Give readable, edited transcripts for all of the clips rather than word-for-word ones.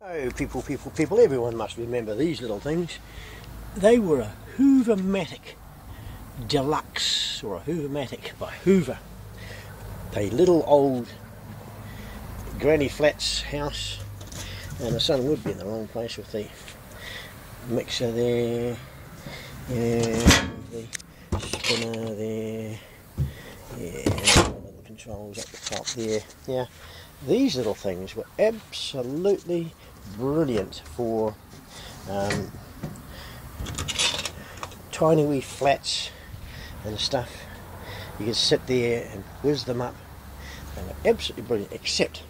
Oh, people, everyone must remember these little things. They were a HOOVER MATIC Deluxe, or a HOOVER MATIC by HOOVER. A little old Granny Flats house, and the sun would be in the wrong place with the mixer there, and the spinner there, yeah, and the controls at the top there. Yeah, these little things were absolutely brilliant for tiny wee flats and stuff. You could sit there and whiz them up. They were absolutely brilliant, except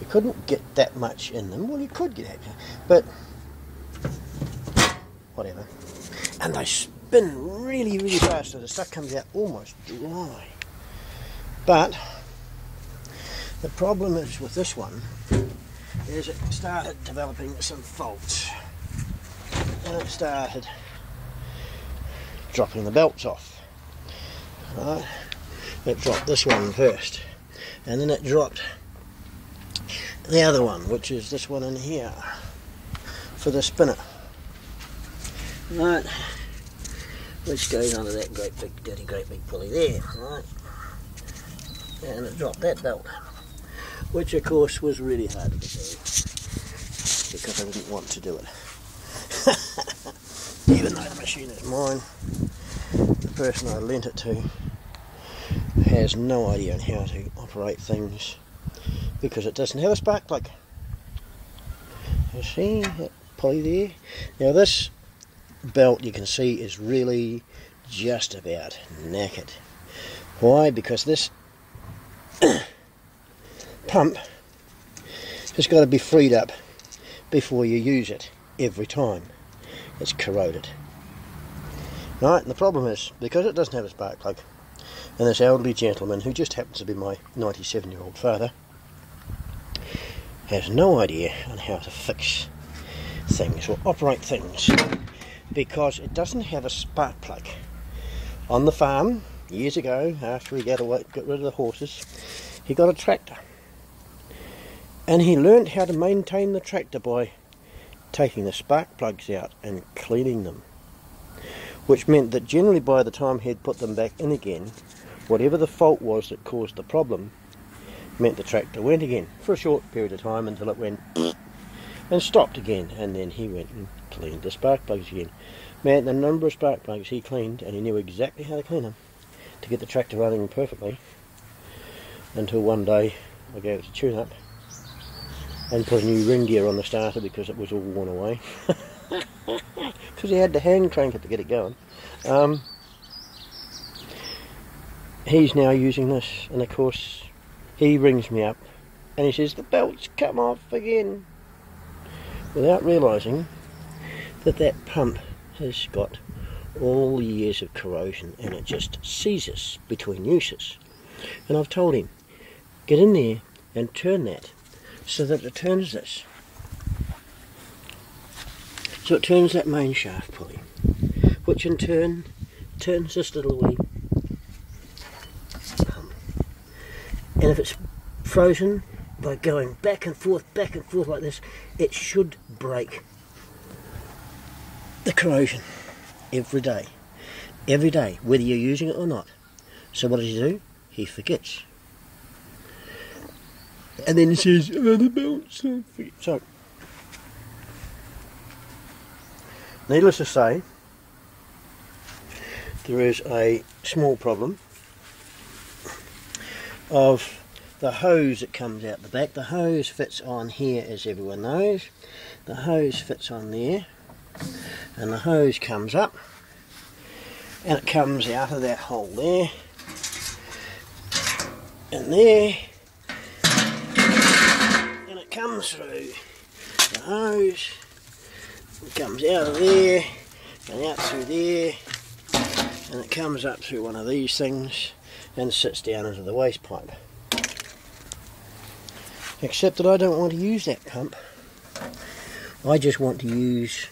you couldn't get that much in them. Well, you could get it, but whatever. And they spin really, really fast, so the stuff comes out almost dry. But the problem is with this one is it started developing some faults, and it started dropping the belts off. Right? It dropped this one first, and then it dropped the other one, which is this one in here for the spinner, right, which goes under that great big pulley there, right, and it dropped that belt, which of course was really hard to do because I didn't want to do it. Even though the machine is mine, the person I lent it to has no idea on how to operate things because it doesn't have a spark plug. You see that pulley there? Now this belt, you can see, is really just about knackered. Why? Because this pump has got to be freed up before you use it every time. It's corroded. Right, and the problem is, because it doesn't have a spark plug, and this elderly gentleman, who just happens to be my 97-year-old father, has no idea on how to fix things or operate things, because it doesn't have a spark plug. On the farm, years ago, after he got rid of the horses, he got a tractor. And he learnt how to maintain the tractor by taking the spark plugs out and cleaning them, which meant that generally by the time he'd put them back in again, whatever the fault was that caused the problem meant the tractor went again for a short period of time until it went and stopped again, and then he went and cleaned the spark plugs again. Man, the number of spark plugs he cleaned, and he knew exactly how to clean them to get the tractor running perfectly, until one day I gave it a tune up and put a new ring gear on the starter because it was all worn away. Because he had to hand crank it to get it going. He's now using this, and of course he rings me up and he says the belt's come off again, without realising that that pump has got all the years of corrosion and it just seizes between uses. And I've told him, get in there and turn that so that it turns this. So it turns that main shaft pulley, which in turn turns this little wee pump. And if it's frozen by going back and forth like this, it should break the corrosion every day, whether you're using it or not. So what does he do? He forgets. And then he says, oh, the belt's on. So, needless to say, there is a small problem of the hose that comes out the back. The hose fits on here, as everyone knows. The hose fits on there, and the hose comes up, and it comes out of that hole there, and there, and it comes through the hose, it comes out of there, and out through there, and it comes up through one of these things, and sits down into the waste pipe. Except that I don't want to use that pump. I just want to use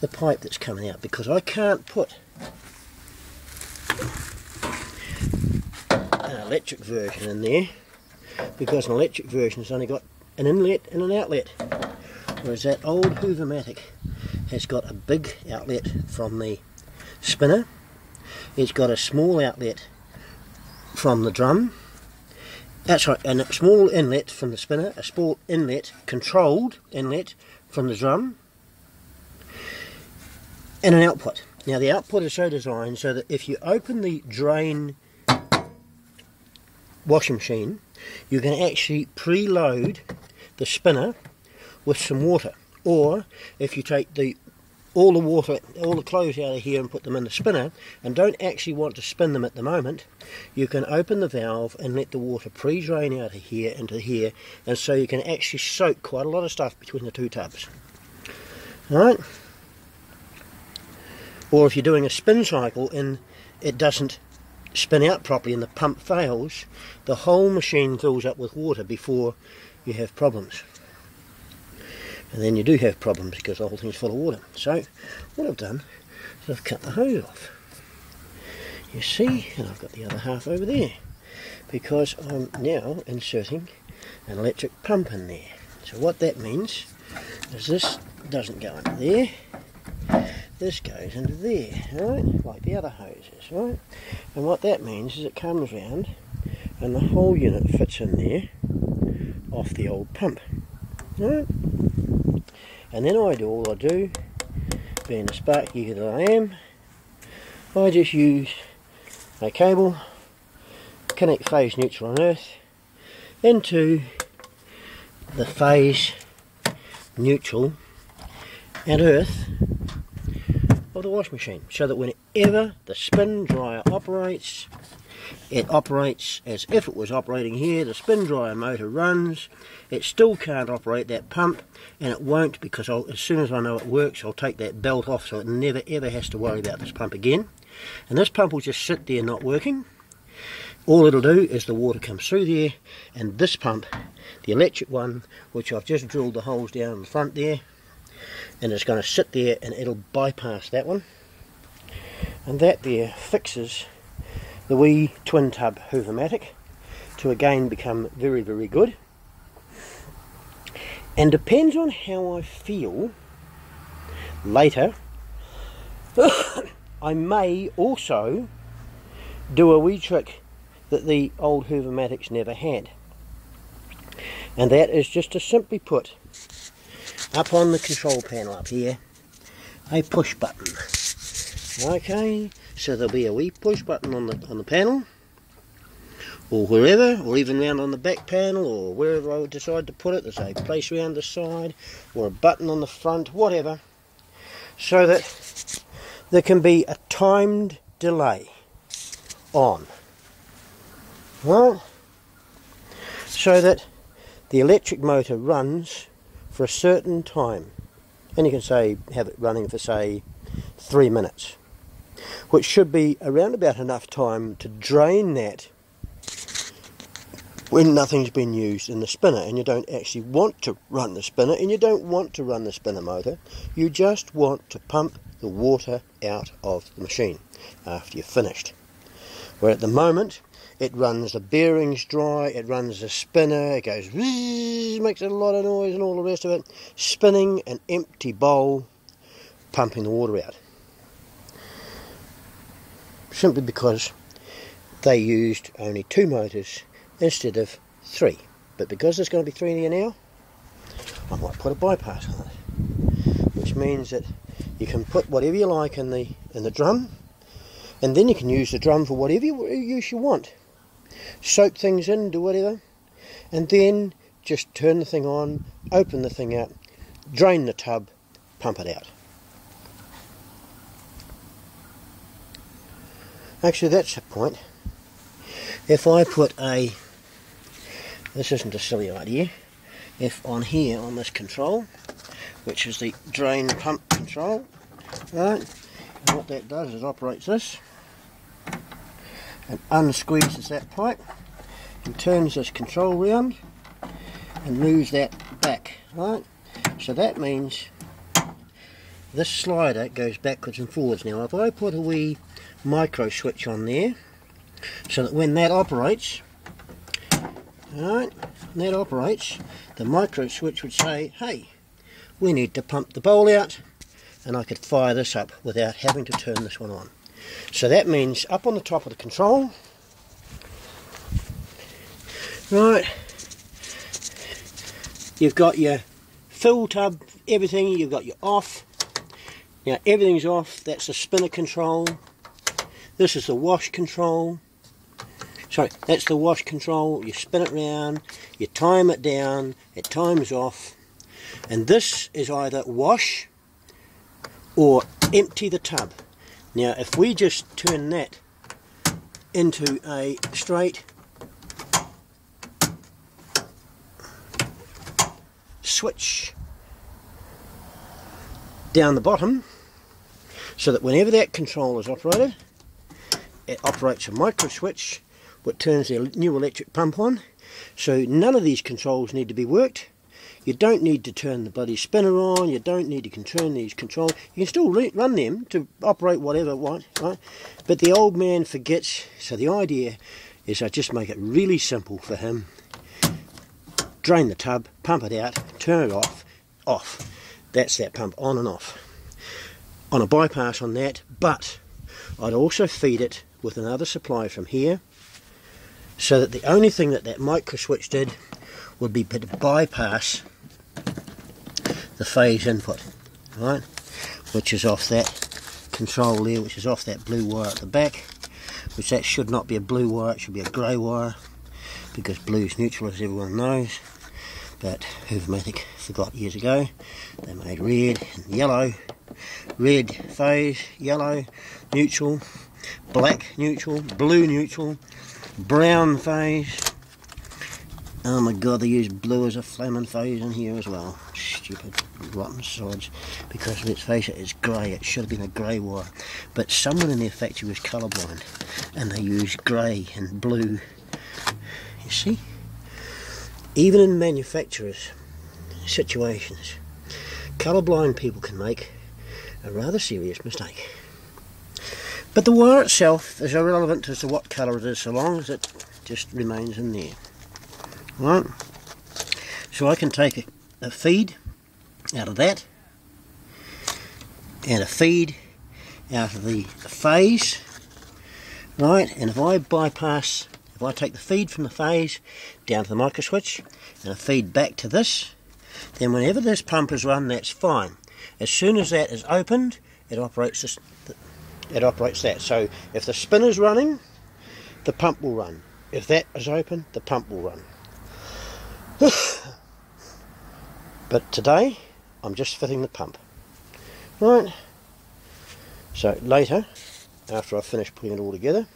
the pipe that's coming out, because I can't put an electric version in there, because an electric version has only got an inlet and an outlet, whereas that old Hoover MATIC has got a big outlet from the spinner, it's got a small outlet from the drum, and a small inlet from the spinner, a small inlet, controlled inlet from the drum, and an output. Now the output is so designed so that if you open the drain washing machine, you can actually preload the spinner with some water. Or if you take all the water, all the clothes out of here and put them in the spinner, and don't actually want to spin them at the moment, you can open the valve and let the water pre-drain out of here into here, and so you can actually soak quite a lot of stuff between the two tubs. Alright? Or if you're doing a spin cycle and it doesn't spin out properly and the pump fails, the whole machine fills up with water before you have problems. And then you do have problems because the whole thing's full of water. So what I've done is I've cut the hose off. You see, and I've got the other half over there, because I'm now inserting an electric pump in there. So what that means is this doesn't go into there, this goes into there, right? Like the other hoses, right? And what that means is it comes round and the whole unit fits in there off the old pump, right? And then all I do, being the spark geeker that I am, I just use a cable, connect phase neutral on earth into the phase neutral and earth of the wash machine, so that whenever the spin dryer operates, it operates as if it was operating here. The spin dryer motor runs, it still can't operate that pump, and it won't, because as soon as I know it works, I'll take that belt off so it never ever has to worry about this pump again. And this pump will just sit there not working. All it'll do is the water comes through there, and this pump, the electric one, which I've just drilled the holes down in the front there, and it's going to sit there and it'll bypass that one, and that there fixes the wee twin tub Hoover MATIC to again become very, very good. And depends on how I feel later, I may also do a wee trick that the old Hoover MATICs never had, and that is just to simply put up on the control panel up here a push button. Okay, so there'll be a wee push button on the panel, or wherever, or even round on the back panel, or wherever I would decide to put it. There's a place around the side, or a button on the front, whatever, so that there can be a timed delay on, right? So that the electric motor runs for a certain time, and you can say have it running for say 3 minutes, which should be around about enough time to drain that when nothing's been used in the spinner, and you don't actually want to run the spinner, and you don't want to run the spinner motor, you just want to pump the water out of the machine after you're finished. Where at the moment it runs the bearings dry, it runs the spinner, it goes whiz, makes a lot of noise and all the rest of it, spinning an empty bowl, pumping the water out. Simply because they used only 2 motors instead of 3. But because there's going to be 3 in here now, I might put a bypass on it, which means that you can put whatever you like in the drum, and then you can use the drum for whatever use you want. Soak things in, do whatever, and then just turn the thing on, open the thing up, drain the tub, pump it out. Actually, that's the point. If I put this isn't a silly idea, if on here, on this control, which is the drain pump control, right, and what that does is operates this, and unsqueezes that pipe, and turns this control round, and moves that back, right, so that means this slider goes backwards and forwards. Now if I put a wee micro switch on there, so that when that operates, Alright, and that operates. The micro switch would say, hey, we need to pump the bowl out, and I could fire this up without having to turn this one on. So that means up on the top of the control, right, you've got your fill tub, everything, you've got your off. Now everything's off, that's the spinner control. This is the wash control. Sorry, that's the wash control. You spin it round, you time it down, it times off. And this is either wash or empty the tub. Now if we just turn that into a straight switch down the bottom, so that whenever that control is operated, it operates a micro switch which turns the new electric pump on. So none of these controls need to be worked. You don't need to turn the bloody spinner on, you don't need to turn these controls. You can still run them to operate whatever you want, right? But the old man forgets, so the idea is I just make it really simple for him. Drain the tub, pump it out, turn it off, off. That's that pump on and off. On a bypass on that, but I'd also feed it with another supply from here, so that the only thing that that micro switch did would be to bypass the phase input, right, which is off that control there, which is off that blue wire at the back, which that should not be a blue wire, it should be a grey wire, because blue is neutral, as everyone knows. But HOOVER MATIC forgot years ago. They made red and yellow. Red phase, yellow neutral, black neutral, blue neutral, brown phase. Oh my god, they use blue as a flaming phase in here as well. Stupid rotten sods. Because let's face it, it's grey. It should have been a grey wire. But someone in their factory was colourblind and they used grey and blue. You see? Even in manufacturers' situations, colourblind people can make a rather serious mistake. But the wire itself is irrelevant as to what colour it is, so long as it just remains in there. Right? So I can take a feed out of that, and a feed out of the phase, right? And if I bypass, if I take the feed from the phase down to the micro switch and a feed back to this, then whenever this pump is run, that's fine. As soon as that is opened, it operates this, it operates that. So if the spinner's running, the pump will run. If that is open, the pump will run. But today, I'm just fitting the pump. Right. So later, after I've finished putting it all together,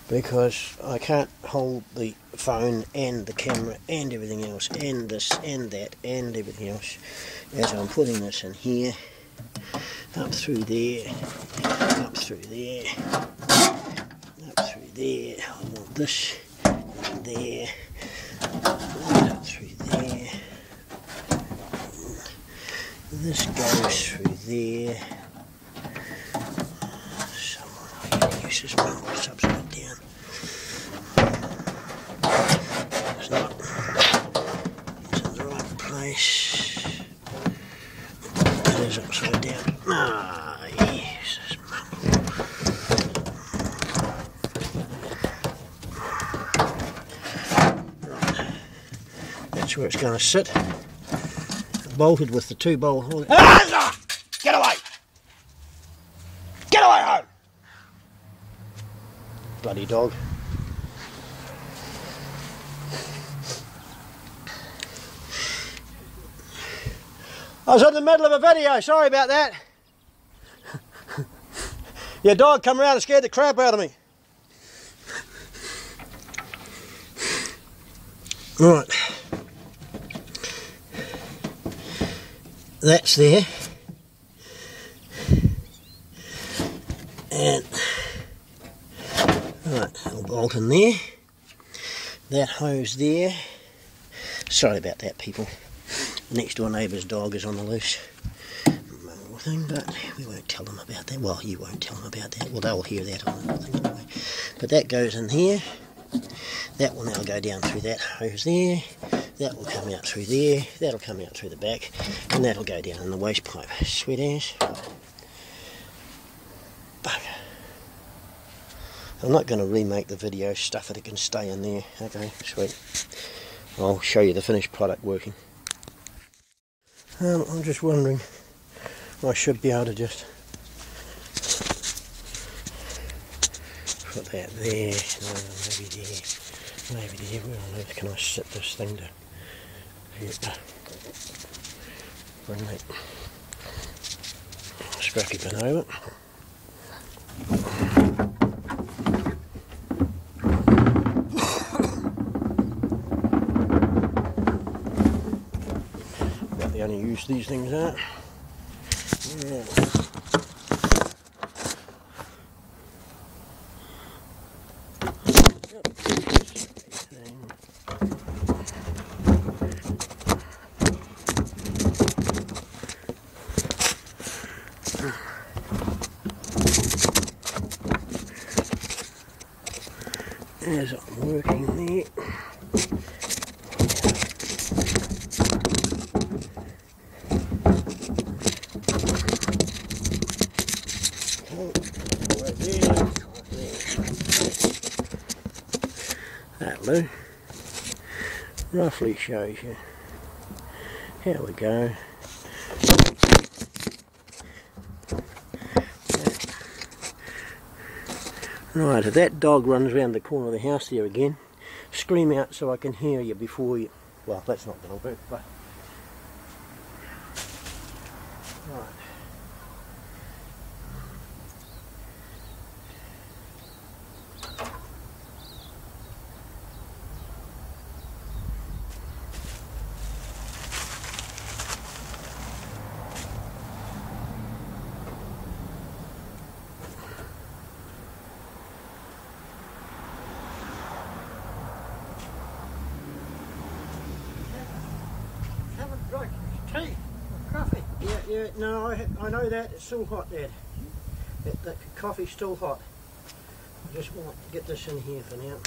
because I can't hold the phone and the camera and everything else and this and that and everything else as I'm putting this in here, up through there, up through there, up through there. I want this and there, up through there. This goes through there. Somewhere I can use this one that's upside down. It's not. It's in the right place. It is upside down. Ah, yes, this mumble. Right. That's where it's going to sit. Bolted with the 2 bolt holes. Ah! Get away! Get away home! Bloody dog. I was in the middle of a video, sorry about that. Your dog come around and scared the crap out of me. Right. That's there, and right, I'll bolt in there, that hose there. Sorry about that, people. The next door neighbour's dog is on the loose, thing, but we won't tell them about that. Well, you won't tell them about that. Well, they'll hear that on the thing anyway. But that goes in here. That will now go down through that hose there. That will come out through there. That'll come out through the back, and that'll go down in the waste pipe. Sweet as. Bugger. I'm not going to remake the video, stuff it can stay in there. Okay, sweet. I'll show you the finished product working. I'm just wondering, I should be able to just put that there, no, maybe there, where on earth can I sit this thing to bring that scrappy bin over. About the only use these things are. Yeah. As I'm working there. That'll do. Roughly shows you how we go. Right, if that dog runs around the corner of the house there again, scream out so I can hear you before you... Well, that's not going to work, but... Right. Tea? Coffee? Yeah, no, I know that. It's still hot, Dad. That coffee's still hot. I just want to get this in here for now.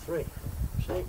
3. See?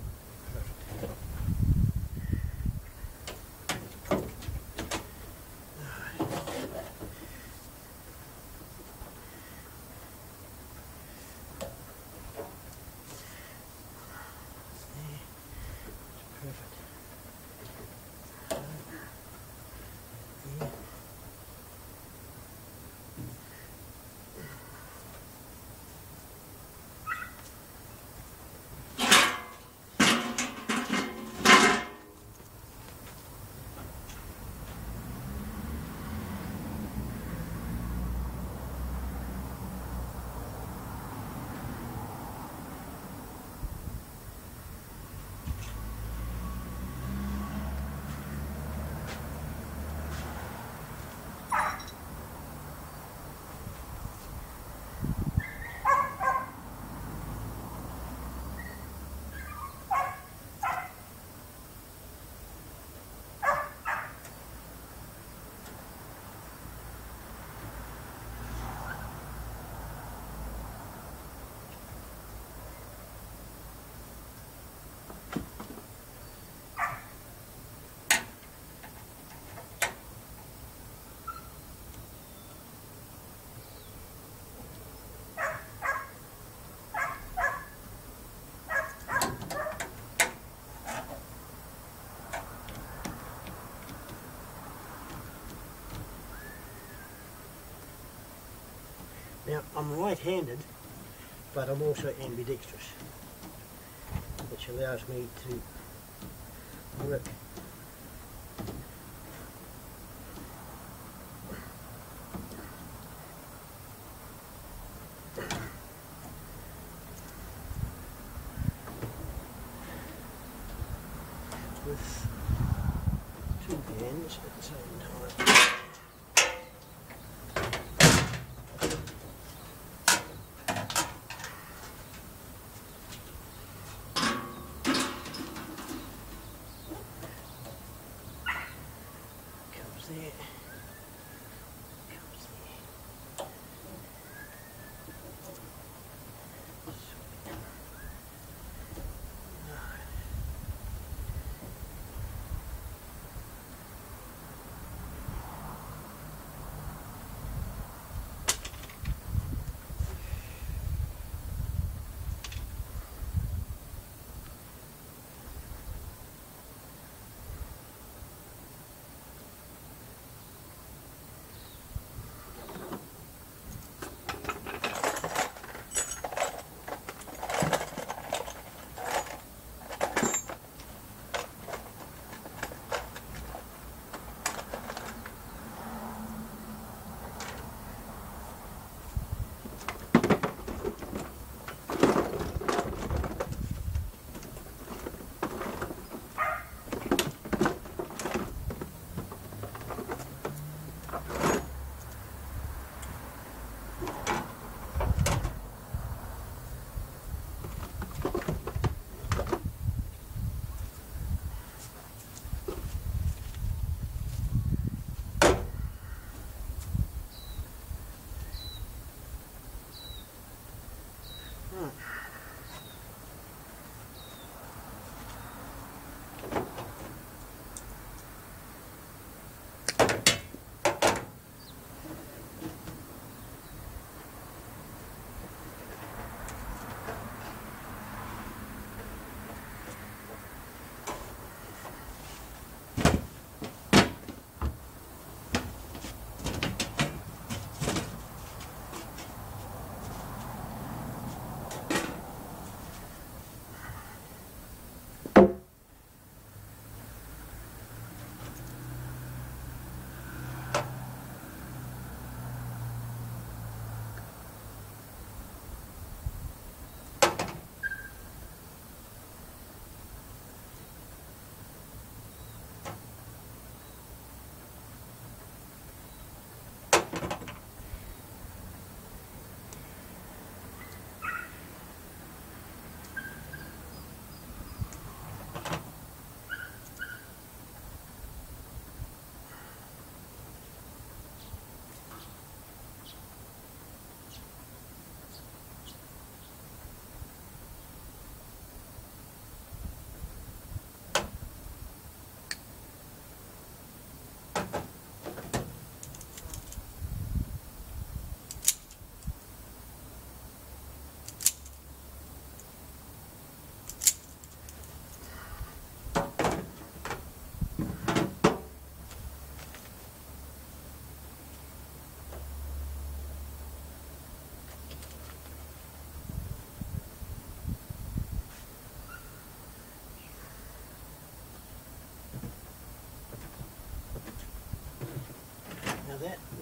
Now, I'm right-handed, but I'm also ambidextrous, which allows me to work with 2 hands at the same time. There. Comes there.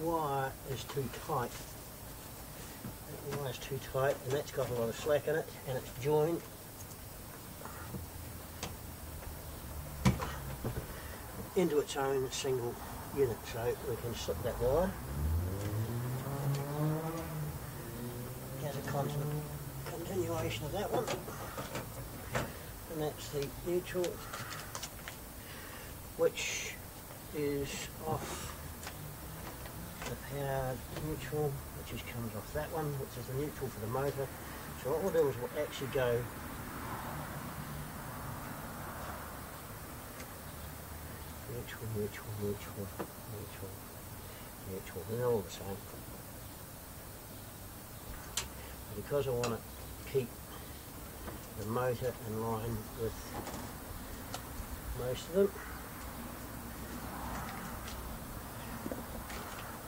wire is too tight. That wire is too tight, and that's got a lot of slack in it, and it's joined into its own single unit. So we can slip that wire as a continuation of that one, and that's the neutral, which is off the powered neutral, which comes off that one, which is the neutral for the motor. So what we'll do is we'll actually go neutral, neutral, neutral, neutral, neutral. They're all the same. But because I want to keep the motor in line with most of them,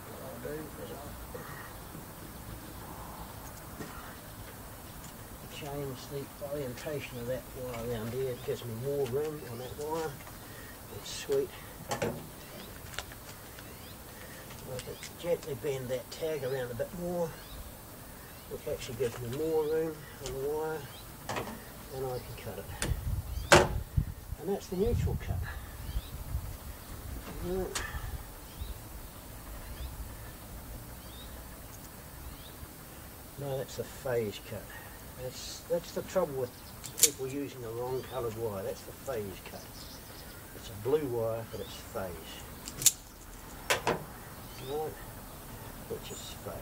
what I'll do is I'll change the orientation of that wire around here. It gives me more room on that wire. It's sweet. I can gently bend that tag around a bit more, which actually gives me more room on the wire, and I can cut it. And that's the neutral cut. Right. No, that's the phase cut. That's the trouble with people using the wrong coloured wire. That's the phase cut. It's a blue wire, but it's phase. Right, which is phase.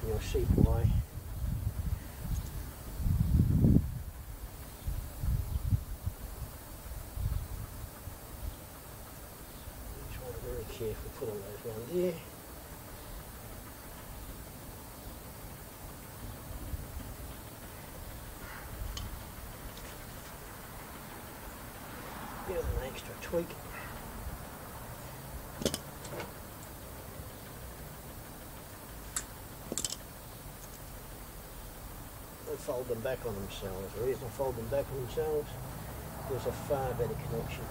You'll see why. Try to be very careful, put all those around there. Give it an extra tweak. Fold them back on themselves. The reason I fold them back on themselves, there's a far better connection.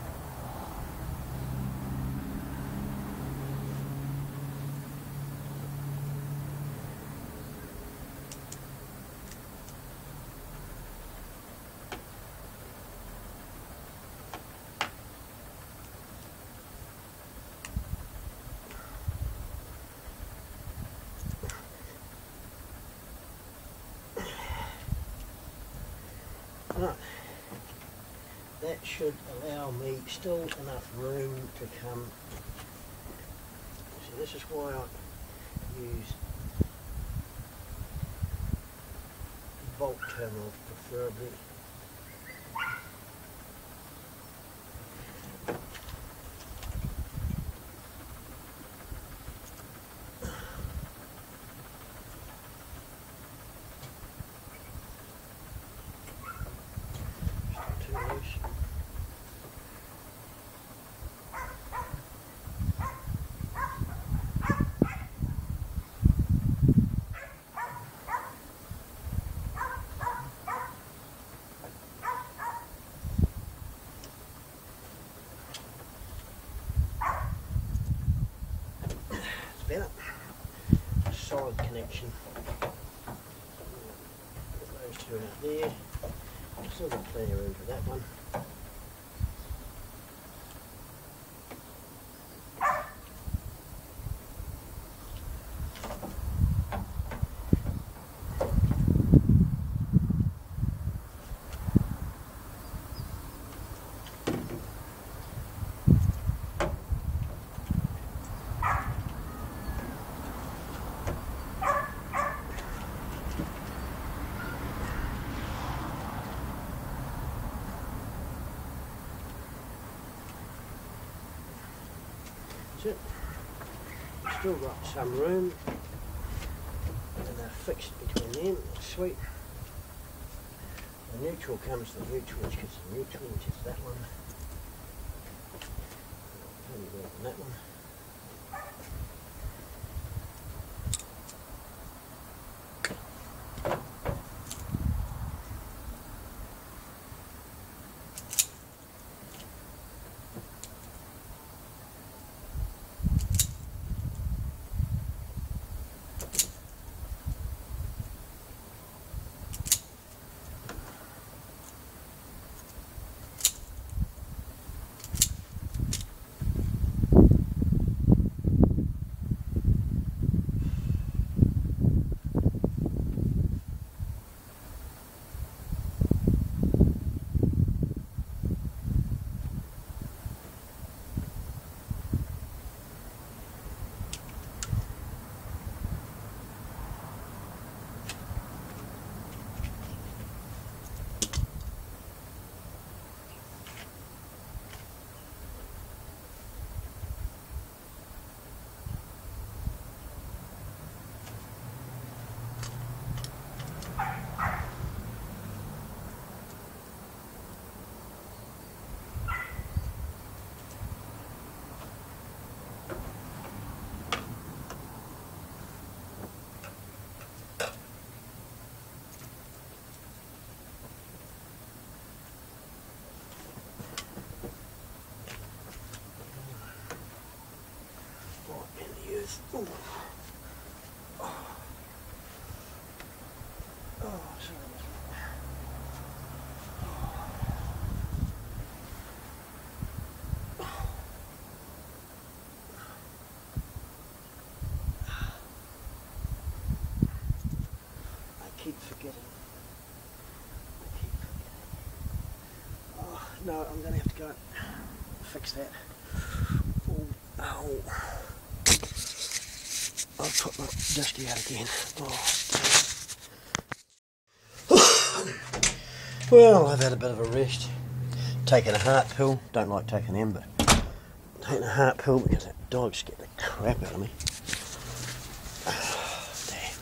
Right, that should allow me still enough room to come. So this is why I use bolt terminals preferably. Better. Solid connection. Put those two out there. Still got plenty of room for that one. That's it. Still got some room, and they're fixed between them. Sweet. The neutral comes to the neutral, which gets the neutral, which is that one. And that one. Ooh. Sorry. I keep forgetting. Oh, no, I'm going to have to go and fix that. Oh, ow. I'll put my dusty out again. Oh. Well, I've had a bit of a rest. Taking a heart pill. Don't like taking them, but taking a heart pill because that dog scared the crap out of me. Oh, damn.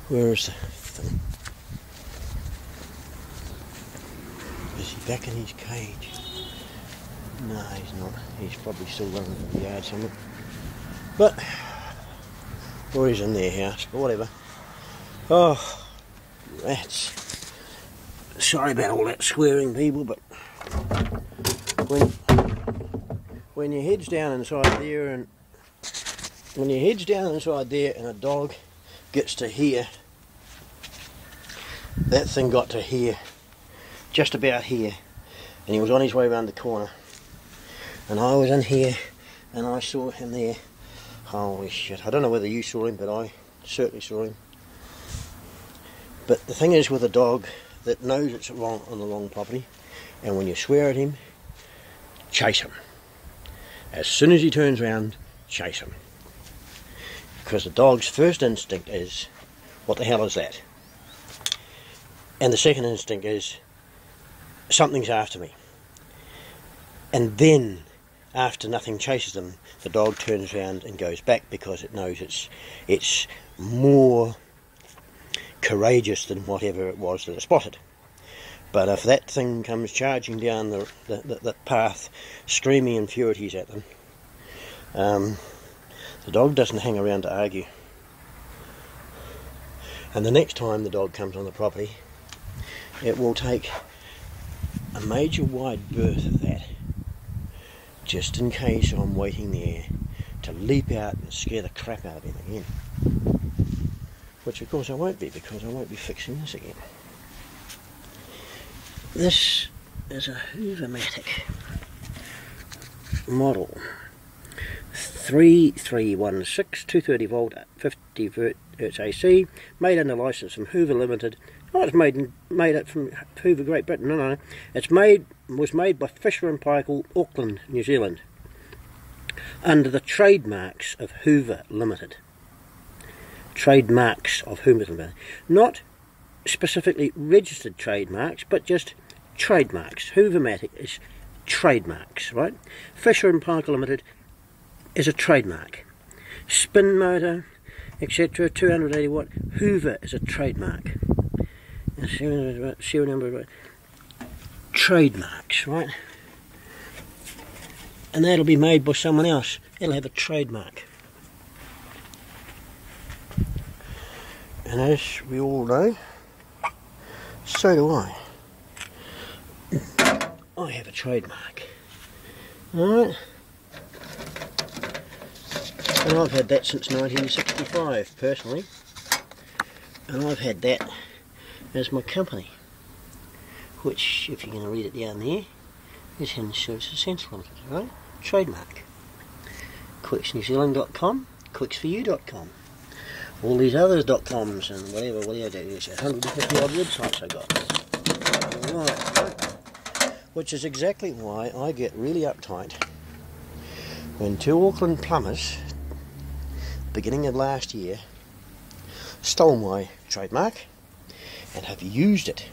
Where is the thing? Is he back in his cage? No, he's not. He's probably still running in the yard somewhere. But or he's in their house, but whatever. Oh, rats. Sorry about all that swearing, people, but when your head's down inside there and a dog gets to here, that thing got to here, just about here, and he was on his way around the corner, and I was in here and I saw him there. Holy shit, I don't know whether you saw him, but I certainly saw him. But the thing is with a dog that knows it's wrong on the wrong property, and when you swear at him, chase him. As soon as he turns around, chase him. Because the dog's first instinct is, what the hell is that? And the second instinct is, something's after me. And then, after nothing chases them, the dog turns around and goes back because it knows it's more courageous than whatever it was that it spotted. But if that thing comes charging down the path, screaming infurities at them, the dog doesn't hang around to argue. And the next time the dog comes on the property, it will take a major wide berth of that, just in case I'm waiting there to leap out and scare the crap out of him again. Which of course I won't be, because I won't be fixing this again. This is a HOOVER MATIC model 3316 230 volt 50 Hz AC, made under license from HOOVER Limited. Oh, it's made it from HOOVER Great Britain. No. Was made by Fisher & Paykel, Auckland, New Zealand, under the trademarks of HOOVER Limited. Trademarks of HOOVER Limited. Not specifically registered trademarks, but just trademarks. HOOVER MATIC is trademarks, right? Fisher & Paykel Limited, is a trademark. Spin motor, etc. 280 watt. Hoover is a trademark. Serial number, trademarks, right? And that'll be made by someone else. It'll have a trademark. And as we all know, so do I. I have a trademark. Alright? And I've had that since 1965, personally. And I've had that as my company. Which, if you're going to read it down there, is Hinge Services Centre Limited, right? Trademark. QUIX4U.com, QUIX4U.com. All these other .coms and whatever do. There's 150 odd websites I got. Right. Which is exactly why I get really uptight when two Auckland plumbers, beginning of last year, stole my trademark and have used it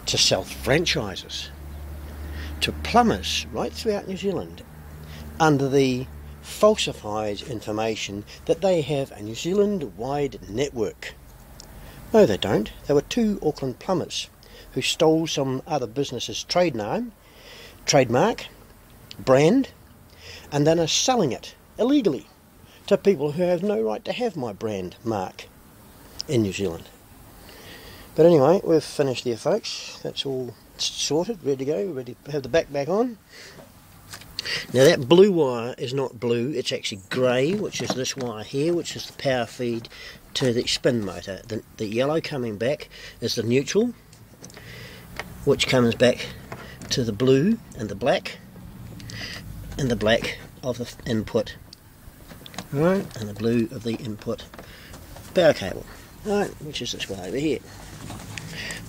to sell franchises to plumbers right throughout New Zealand under the falsified information that they have a New Zealand-wide network. No, they don't. They were two Auckland plumbers who stole some other business's trade name, trademark, brand, and then are selling it illegally to people who have no right to have my brand mark in New Zealand. But anyway, we've finished there, folks. That's all sorted, ready to go, ready to have the back on. Now that blue wire is not blue, it's actually grey, which is this wire here, which is the power feed to the spin motor. The yellow coming back is the neutral, which comes back to the blue and the black of the input, right, and the blue of the input power cable, right, which is this way over here.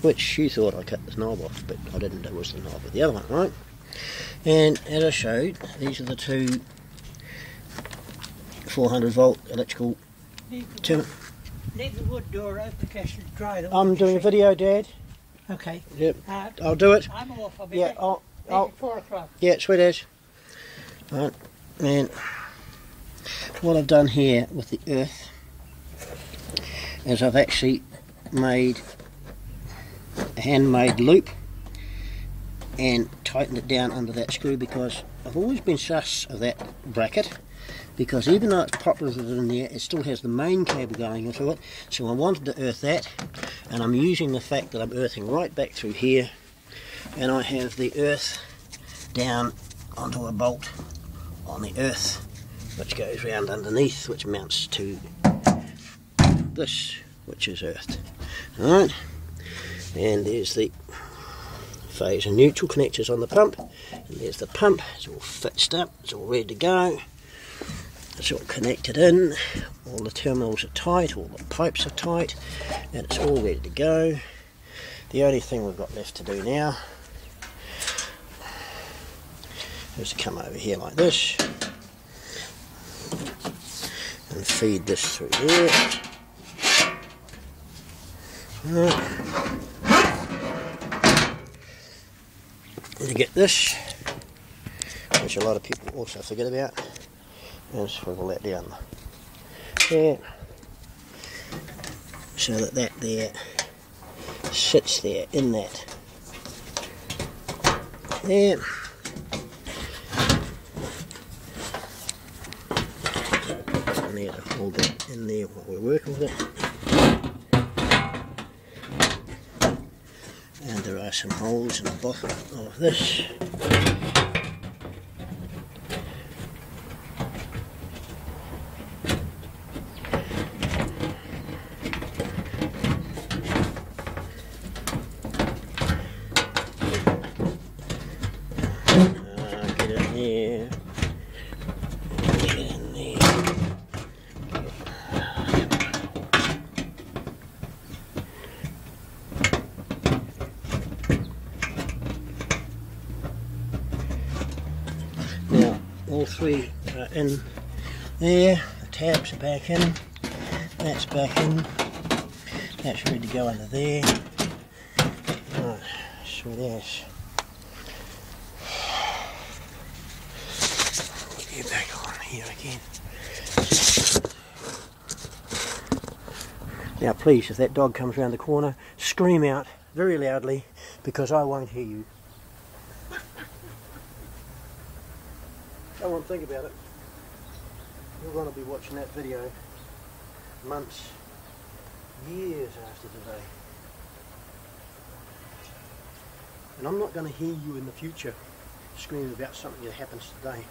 Which you thought I cut this knob off, but I didn't. It was the knob of the other one, right? And as I showed, these are the two 400 volt electrical. Leave the wood door open because you dry the wood. I'm doing a video, Dad. Okay. Yep. I'll do it. I'm off. I'll be yeah. I'll 4 o'clock. Yeah, sweet as. Right, and what I've done here with the earth is I've actually made a handmade loop and tightened it down under that screw, because I've always been sus of that bracket, because even though it's populated in there, it still has the main cable going into it. So I wanted to earth that, and I'm using the fact that I'm earthing right back through here, and I have the earth down onto a bolt on the earth which goes round underneath, which mounts to this, which is earthed. Alright, and there's the phase and neutral connectors on the pump, and there's the pump. It's all fixed up, it's all ready to go, it's all connected in, all the terminals are tight, all the pipes are tight, and it's all ready to go. The only thing we've got left to do now is to come over here like this and feed this through there. Right. And to get this, which a lot of people also forget about, and swivel that down there, so that that there sits there in that there. And there to hold it in there while we're working with it. And there are some holes in the bottom of this. Get in there. Get in there. Now, all three are in there. The tabs are back in. That's back in. That's ready to go under there. Right, so there's. Get you back on here. here again. Now please, if that dog comes around the corner, scream out very loudly, because I won't hear you. Don't think about it. You're going to be watching that video months, years after today. And I'm not going to hear you in the future scream about something that happens today.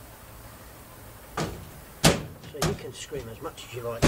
So you can scream as much as you like.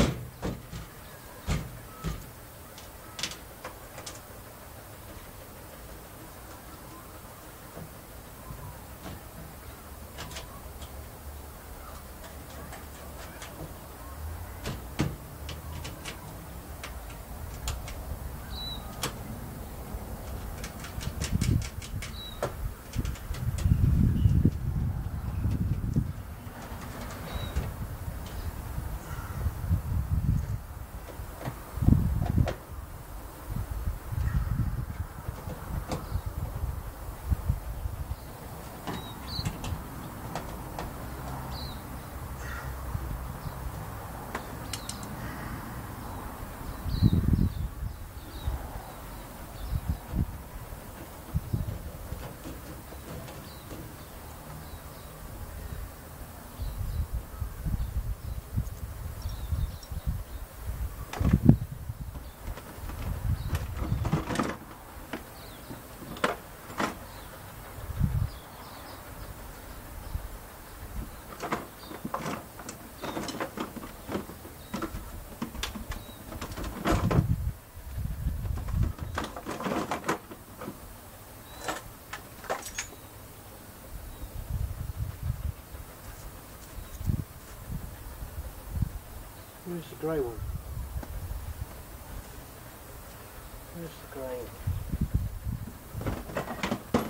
Where's the grey one? Where's the grey one?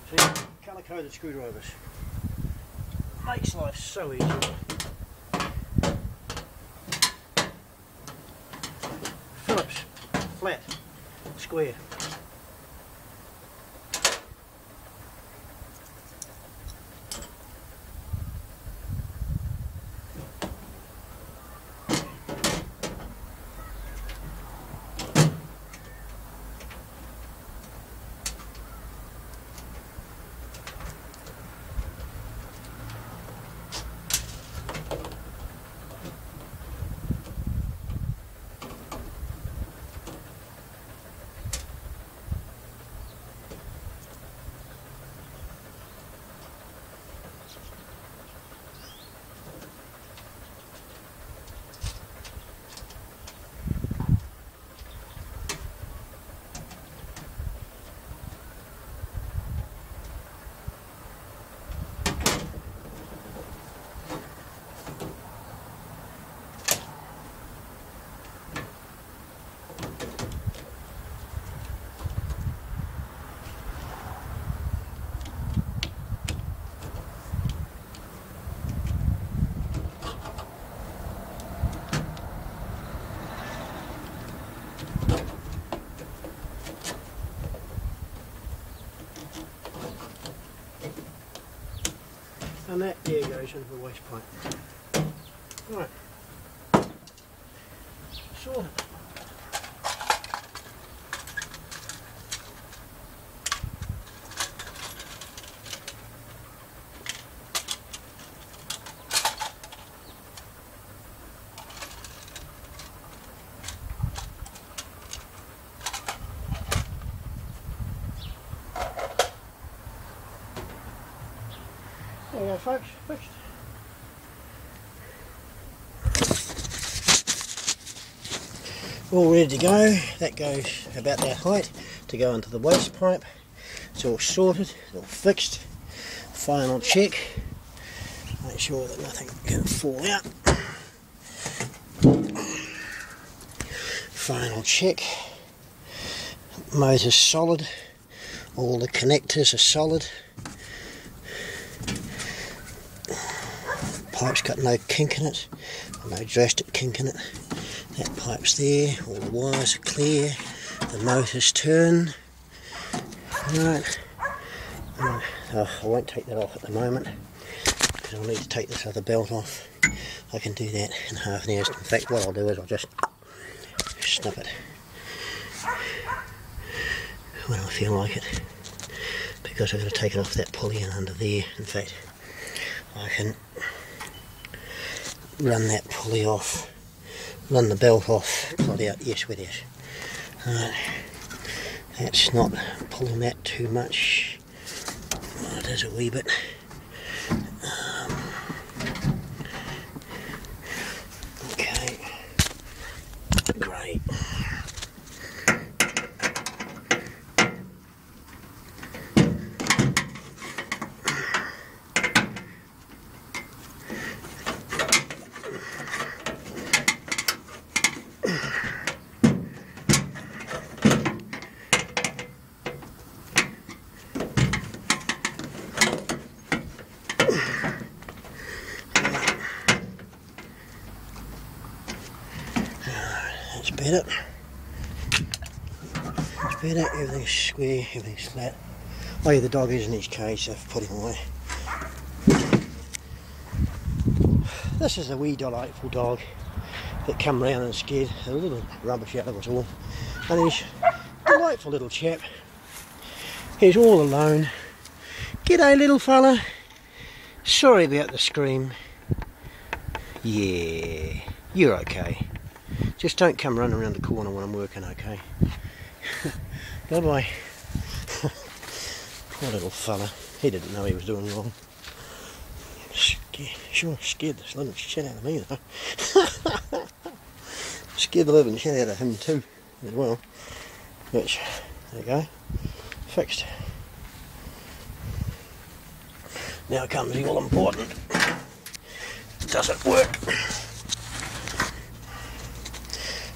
See, colour-coded screwdrivers. Makes life so easy. Phillips, flat, square. And that there goes into the waste pipe. Right. Sorted. There you go, folks, fixed. All ready to go. That goes about that height to go into the waste pipe. It's all sorted, all fixed. Final check. Make sure that nothing can fall out. Final check. Motor's solid. All the connectors are solid. Pipe's got no kink in it, no drastic kink in it. That pipe's there, all the wires are clear, the motor's turned. Right, oh, I won't take that off at the moment. because I'll need to take this other belt off. I can do that in half an hour. In fact, what I'll do is I'll just snip it when I feel like it, because I've got to take it off that pulley and under there. In fact, I can run that pulley off, run the belt off, pull it out. Yes, with it. That's not pulling that too much. Well, it is a wee bit. Okay, great. That's better. It's better, everything's square, everything's flat. Oh yeah, the dog is in his cage, so I've put him away. This is a wee delightful dog that come round and scared a little rubbish out of us all. And he's a delightful little chap. He's all alone. G'day little fella. Sorry about the scream. Yeah, you're okay. Just don't come running around the corner when I'm working, okay? Bye-bye. Poor little fella. He didn't know he was doing wrong. Sure scared the living shit out of me though. Scared the living shit out of him too, as well. Which, there you go. Fixed. Now comes the all important. Does it work?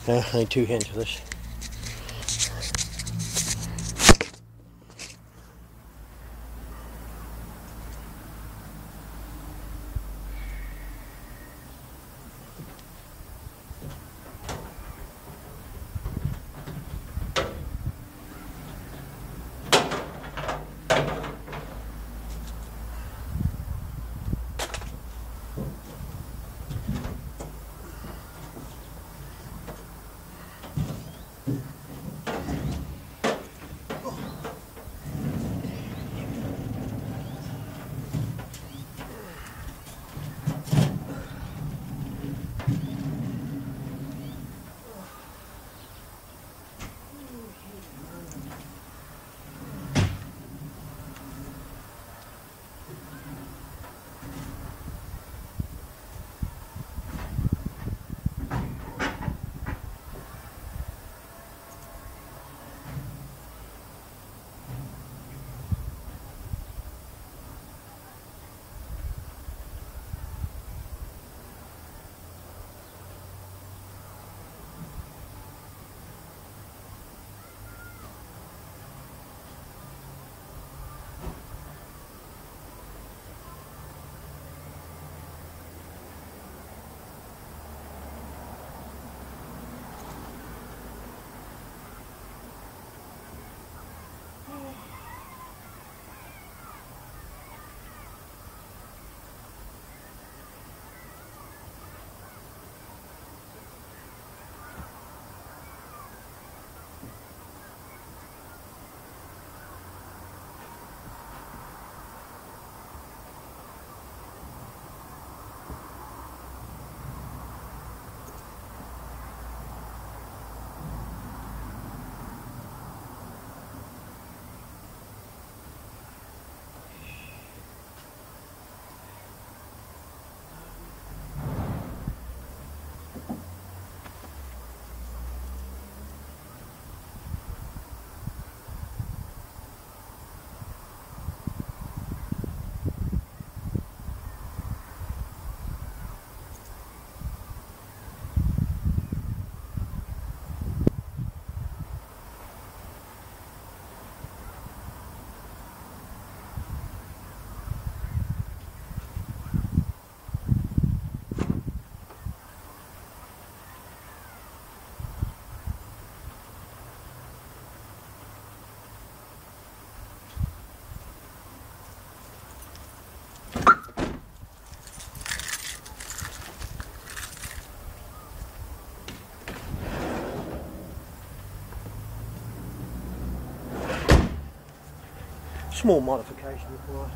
I need 2 hands for this. small modification required.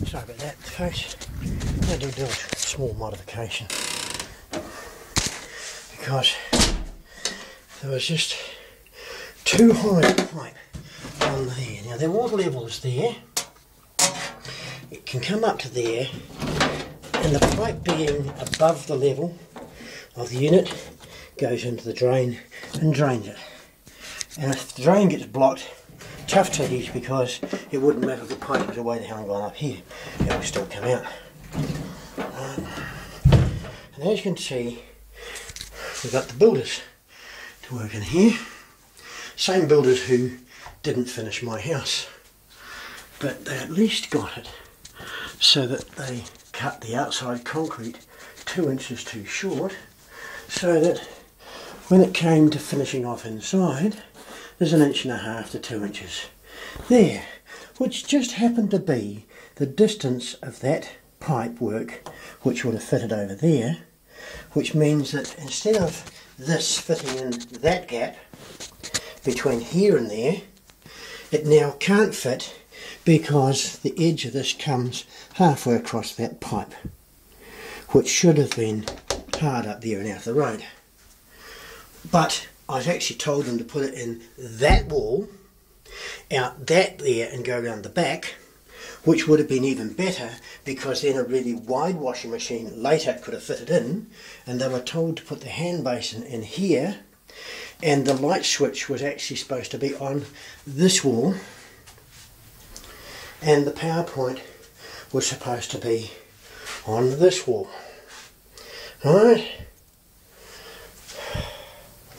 Sorry about that, folks. I do a small modification because there was just too high a pipe on there. Now the water level is there. It can come up to there, and the pipe being above the level of the unit goes into the drain and drains it. And if the drain gets blocked, tough titties, because it wouldn't matter if the pipe was away the hell and gone up here, it will still come out. And as you can see, we've got the builders to work in here. Same builders who didn't finish my house, but they at least got it so that they cut the outside concrete 2 inches too short, so that when it came to finishing off inside, there's 1.5 to 2 inches there, which just happened to be the distance of that pipe work which would have fitted over there, which means that instead of this fitting in that gap between here and there, it now can't fit because the edge of this comes halfway across that pipe, which should have been hard up there and out of the road. But I've actually told them to put it in that wall, out that there, and go around the back, which would have been even better, because then a really wide washing machine later could have fitted in. And they were told to put the hand basin in here, and the light switch was actually supposed to be on this wall, and the power point was supposed to be on this wall. Alright?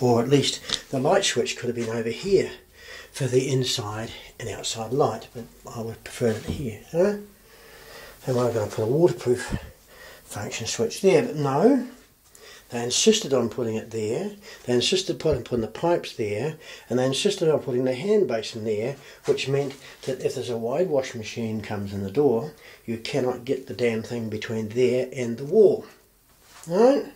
Or at least the light switch could have been over here for the inside and outside light, but I would prefer it here. Huh? And we're going to put a waterproof function switch there, but no, they insisted on putting it there. They insisted on putting the pipes there, and they insisted on putting the hand basin there, which meant that if there's a wide washing machine comes in the door, you cannot get the damn thing between there and the wall. Right?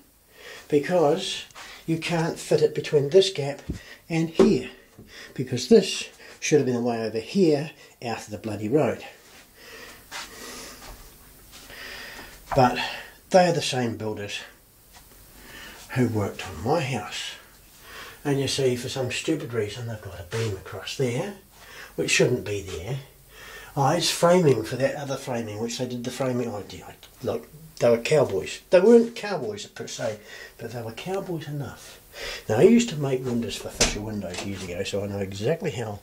Because you can't fit it between this gap and here, because this should have been way over here out of the bloody road. But they are the same builders who worked on my house, and you see, for some stupid reason they've got a beam across there which shouldn't be there. Oh, it's framing for that other framing, which they did the framing. Oh dear, look, they were cowboys. They weren't cowboys per se, but they were cowboys enough. Now, I used to make windows for Fisher Windows years ago, so I know exactly how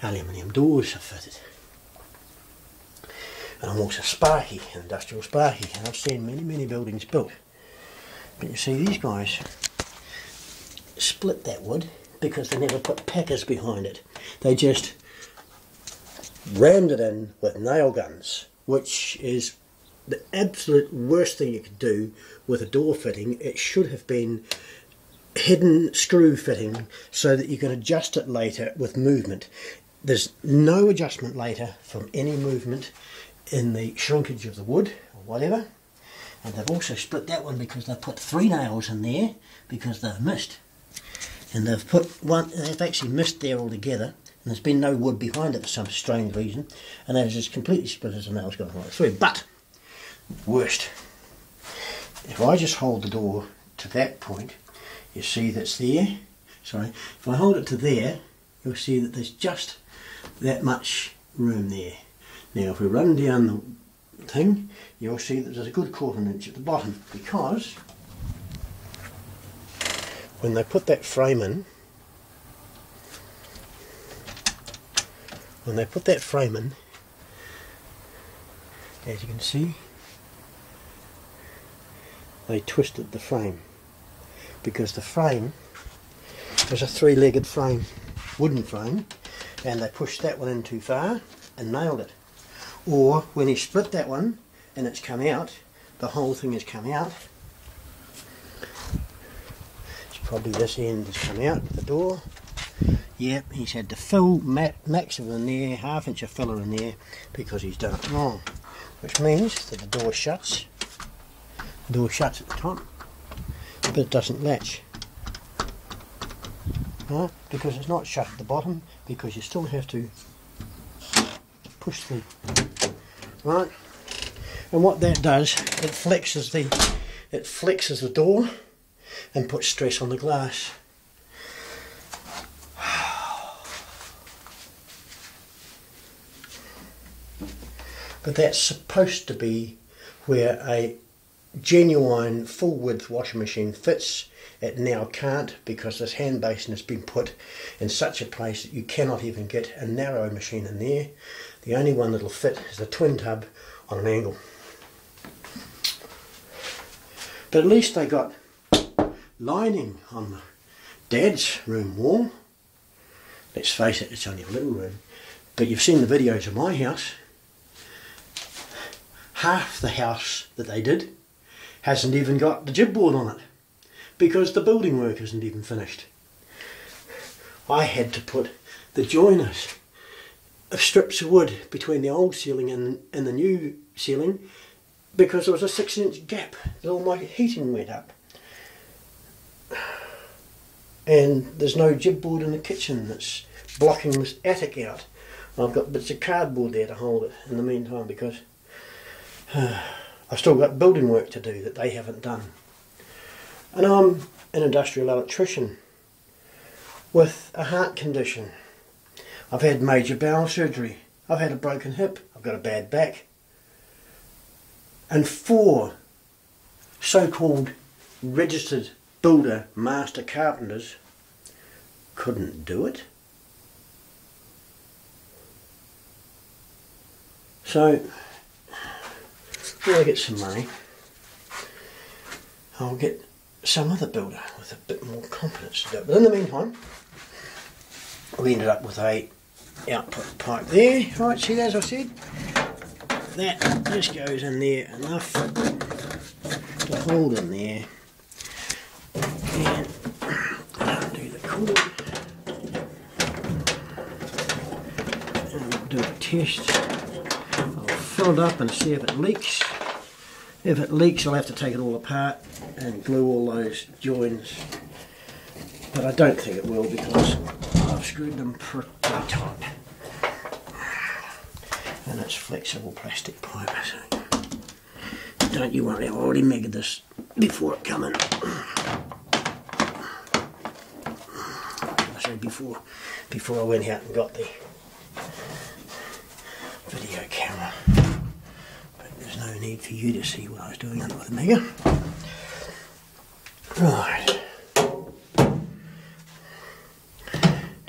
aluminium doors are fitted. And I'm also sparky, industrial sparky, and I've seen many buildings built. But you see, these guys split that wood because they never put packers behind it. They just rammed it in with nail guns, which is the absolute worst thing you could do with a door fitting. It should have been hidden screw fitting so that you can adjust it later with movement. There's no adjustment later from any movement in the shrinkage of the wood or whatever. And they've also split that one because they've put 3 nails in there because they've missed. And they've put one, they've actually missed there altogether, and there's been no wood behind it for some strange reason, and they've just completely split as the nails gone right through. But worst, if I just hold the door to that point, you see that's there. Sorry, if I hold it to there, you'll see that there's just that much room there. Now if we run down the thing, you'll see that there's a good 1/4 inch at the bottom, because when they put that frame in, as you can see, they twisted the frame, because the frame was a 3-legged frame, wooden frame, and they pushed that one in too far and nailed it. Or when he split that one and it's come out, the whole thing has come out. It's probably this end has come out with the door. Yep, he's had to fill maximum in there, 1/2 inch of filler in there, because he's done it wrong. Which means that the door shuts. The door shuts at the top, but it doesn't latch. Because it's not shut at the bottom, because you still have to push through. Right? And what that does, it flexes the door and puts stress on the glass. But that's supposed to be where a genuine full width washing machine fits. It now can't, because this hand basin has been put in such a place that you cannot even get a narrow machine in there. The only one that'll fit is the twin tub on an angle. But at least they got lining on the Dad's room wall. Let's face it, it's only a little room. But you've seen the videos of my house. Half the house that they did hasn't even got the jib board on it, because the building work isn't even finished. I had to put the joiners of strips of wood between the old ceiling and the new ceiling, because there was a 6-inch gap that all my heating went up. And there's no jib board in the kitchen that's blocking this attic out. I've got bits of cardboard there to hold it in the meantime, because I've still got building work to do that they haven't done. And I'm an industrial electrician with a heart condition. I've had major bowel surgery. I've had a broken hip. I've got a bad back. And 4 so-called registered builder master carpenters couldn't do it. So when I get some money, I'll get some other builder with a bit more confidence to do it. But in the meantime, we ended up with a output pipe there. Right, see, as I said, that just goes in there enough to hold in there. And undo the cord. And we'll do a test. I'll fill it up and see if it leaks. If it leaks, I'll have to take it all apart and glue all those joins. But I don't think it will, because I've screwed them pretty tight. And it's flexible plastic pipe, so don't you worry, I've already measured this before it come in. I say before I went out and got the video camera. But there's no need for you to see what I was doing under the Mega. Right.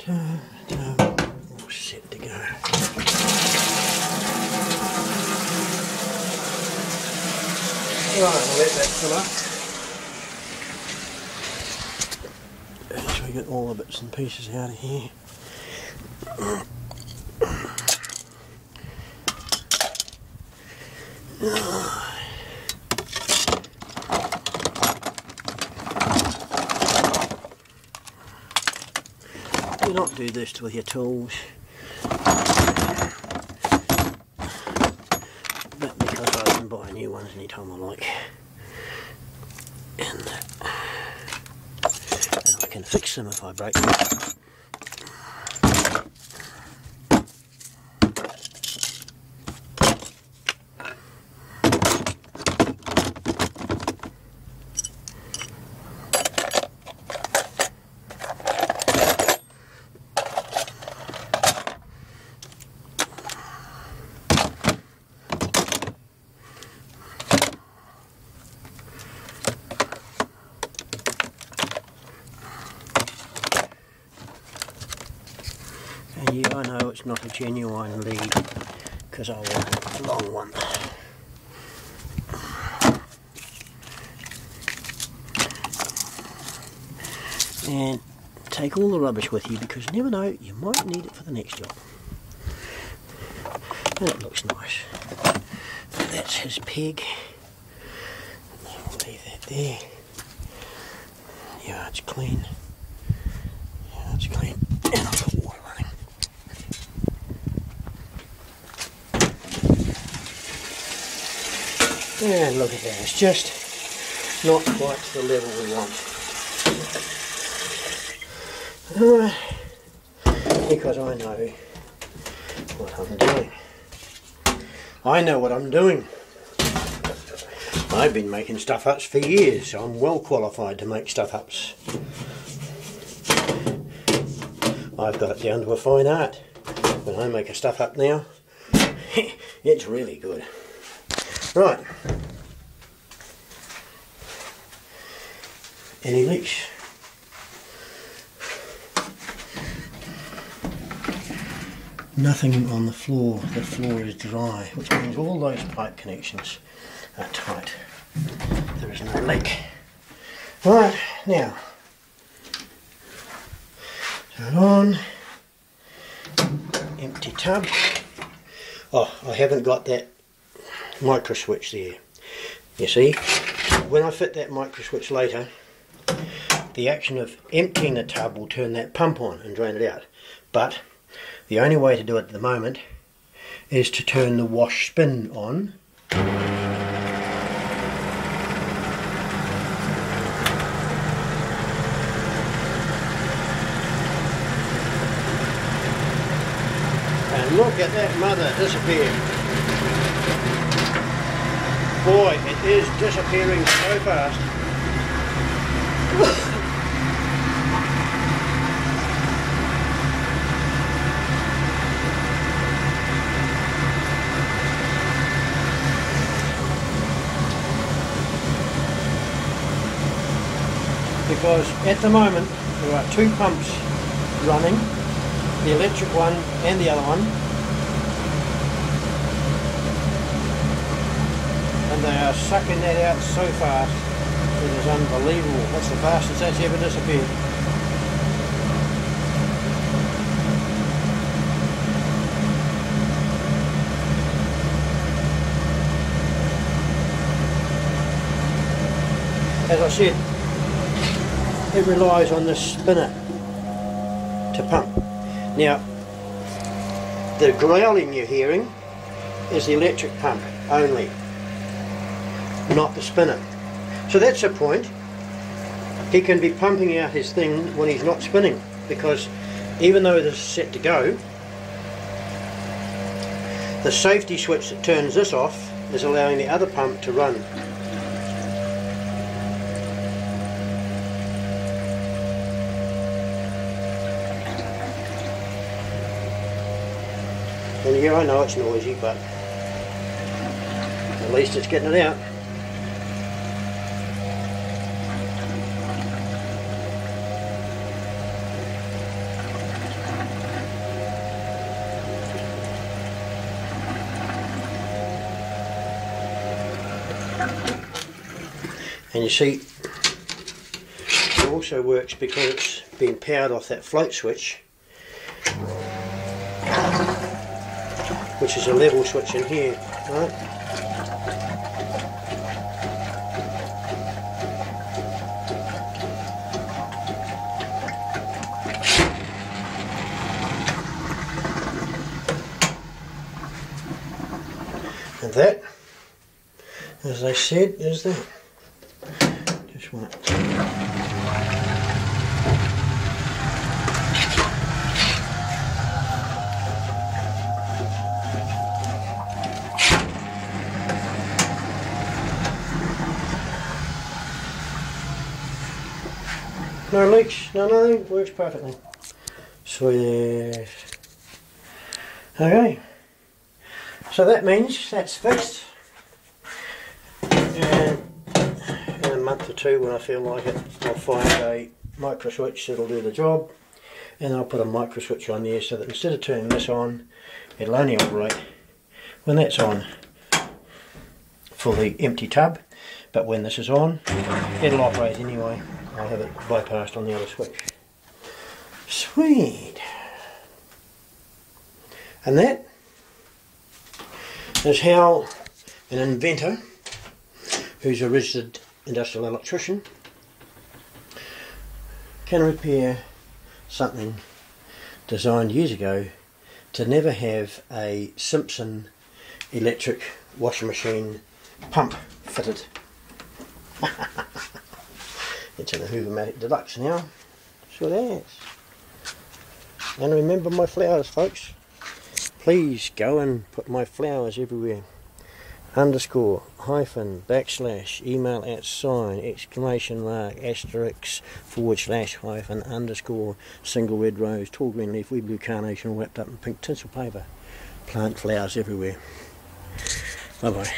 All set to go. Right, I'll let that fill up. So we get all the bits and pieces out of here. Do not do this with your tools. But because I can buy new ones anytime I like. And I can fix them if I break them. And yeah, I know it's not a genuine lead because I want a long one. And take all the rubbish with you because you never know, you might need it for the next job. And it looks nice. That's his peg. I'll leave that there. Yeah, it's clean. Yeah, it's clean. And I've got water running. And look at that, it's just not quite to the level we want. Because I know what I'm doing. I know what I'm doing. I've been making stuff ups for years, so I'm well qualified to make stuff ups. I've got it down to a fine art. When I make a stuff up now, it's really good. Right. Any leaks? Nothing on the floor. The floor is dry, which means all those pipe connections are tight. There is no leak. Right, now turn on. Empty tub. Oh, I haven't got that micro switch there. You see, when I fit that micro switch later, the action of emptying the tub will turn that pump on and drain it out. But the only way to do it at the moment is to turn the wash spin on. And look at that mother disappear. Boy, it is disappearing so fast. Because at the moment there are two pumps running, the electric one and the other one, and they are sucking that out so fast it is unbelievable. That's the fastest that's ever disappeared. As I said, it relies on the spinner to pump. Now, the growling you're hearing is the electric pump only, not the spinner. So that's the point. He can be pumping out his thing when he's not spinning, because even though this is set to go, the safety switch that turns this off is allowing the other pump to run. And Yeah, I know it's noisy, but at least it's getting it out. And you see, it also works because it's being powered off that float switch, which is a level switch in here, right? And that, as I said, is that. Just want it. No leaks, nothing, works perfectly. Sweet. Okay, so that means that's fixed. And in a month or two, when I feel like it, I'll find a micro switch that'll do the job, and I'll put a micro switch on there so that instead of turning this on, it'll only operate when that's on for the empty tub, but when this is on, it'll operate anyway. I'll have it bypassed on the other switch. Sweet. And that is how an inventor who's a registered industrial electrician can repair something designed years ago to never have a Simpson electric washing machine pump fitted. It's in a HOOVER MATIC Deluxe now. Sure it is. And remember my flowers, folks. Please go and put my flowers everywhere. Underscore, hyphen, backslash, email @ sign, exclamation mark, asterisk, / hyphen, underscore, single red rose, tall green leaf, wee blue carnation, all wrapped up in pink tinsel paper. Plant flowers everywhere. Bye bye.